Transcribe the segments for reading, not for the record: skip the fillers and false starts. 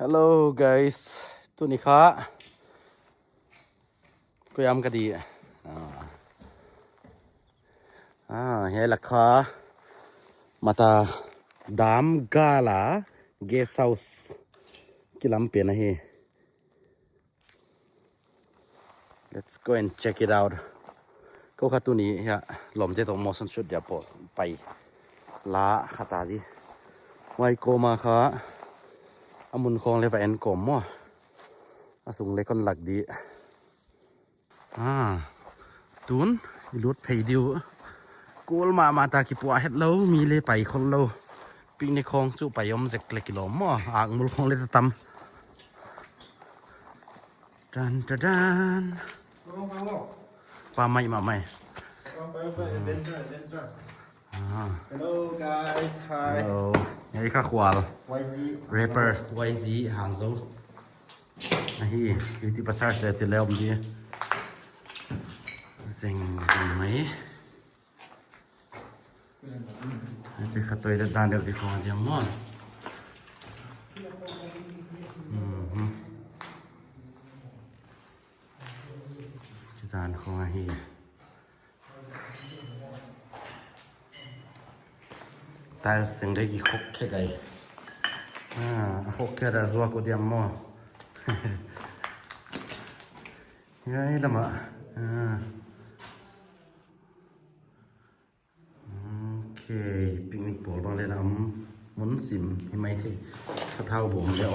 Hello guys ตัวนี้ค่ะก็ยำก็ดีเฮ้ยล่ะค่ะมาตาดามกาลาเกสเฮาส์กิลำเปียนะเฮ Let's go and check it out ก็ค่ะตัวนี้ฮะหล่อมเจตงมอสันชุดอย่าปอดไปลาขาตาดิไวโกมาค่ะอามุนคงเลยไปแอนกลมมั่วอาสุงเลยคนหลักดีตุนรถเพย์ดิวกูมาตากิปัวเฮ็ดแล้วมีเลยไปคนเราปิงในคลองจู่ไปยอมเสกเล็กกิโลมั่วอ่างมุลคงเลยจะตำดันปลาไม่มาไหมHello guys, hi. Hello นี่ข้าควาล YZ. rapper YZ หางโซ่นี่อยู่ที่ภาษาเฉลี่ยที่แล้วมีเซ็งไหมที่ข้าตัวด้านเดียวที่ของเดียมมั่วที่ด้านของฮีตายสเต็งได้กี่ครบแค่ไงครบแค่ได้สัวกูเดียมมั่วยัยละมะโอเคปิกนิกบอลบางเลยนะมุนสิมให้ไหมที่สะเท่าบ่มเลย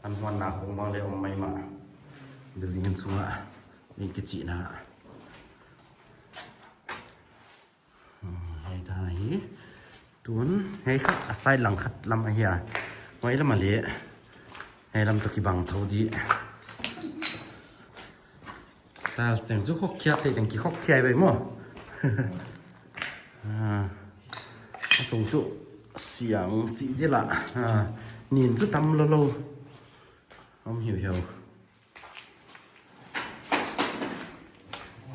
อันวันนาคงบางเลยไม่มาเดี๋ยวนี้สุมามีกิจนะให้ได้ตุนให้ขัดอาศัยหลังขัดลำเฮียไว้ละมาเละให้ลำตะกี้บังเท่าดีแต่เสียงจุกเขียดแต่ยังกี่ขกเขียไปมั้งส่งจุเสียงจีดีละนินจุตำโลเหี่ยว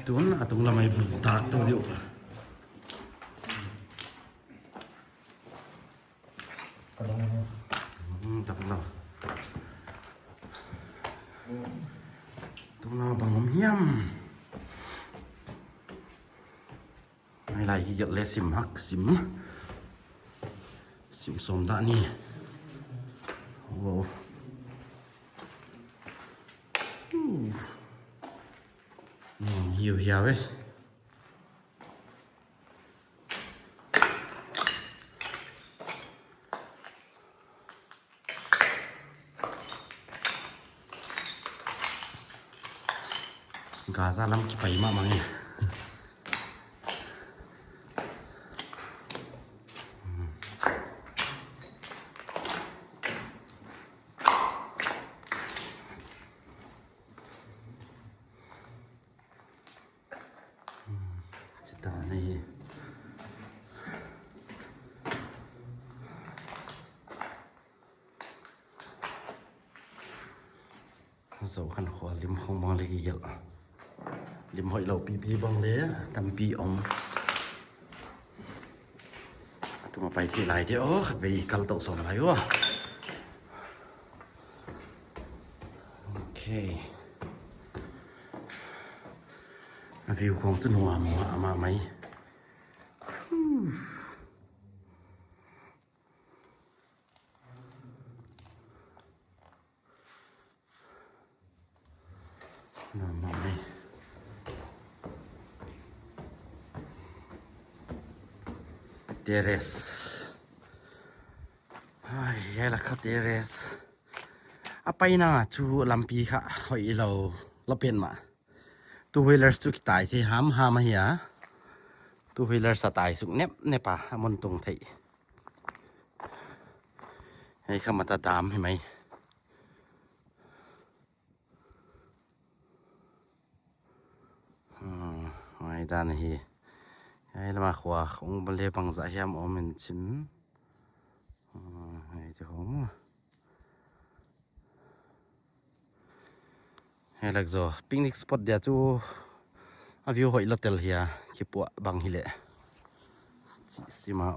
ตุนตรงละไม่ตักตัวเดียวตักเราตรงเราบังเฮียมอะไรที่จะเลสิมฮักสิมสมดานี่ว้าวเหี่ยวเว้ยกาซาล้ำกี่ไปมามั้งเนี่ยจิตานี่โซ่ขันขวาลิมคงมองเลยกี่เยอะลิมหอยเราปีบังเลยทำปีอมต้องมาไปที่ไหนเดี๋ยวขัดไปกัลโตสองไหนวะโอเควิวของจนหัวมาไหมมาไหมเทเรสยัยละค่ะเทเรสไปนะจูลำปีค่ะหอยเราเปลี่ยนมาตัวเวลาสุกตายที่หามาเหียตัวเวลาสตายสุกเน็บป่ะมันตรงที่ให้เข้ามาตาดามให้ไหมไว้ด้านนี้ให้เรามาขวาของบรรเลบังสายยามอมินชินให้เจ้าของให้ลักโซปิกนิกสปอตเดียวจูวิวหอยลอตเตลเฮียคิปัวบังฮิเล่จิสิมา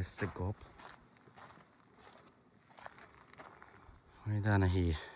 Where's the gob? Where is the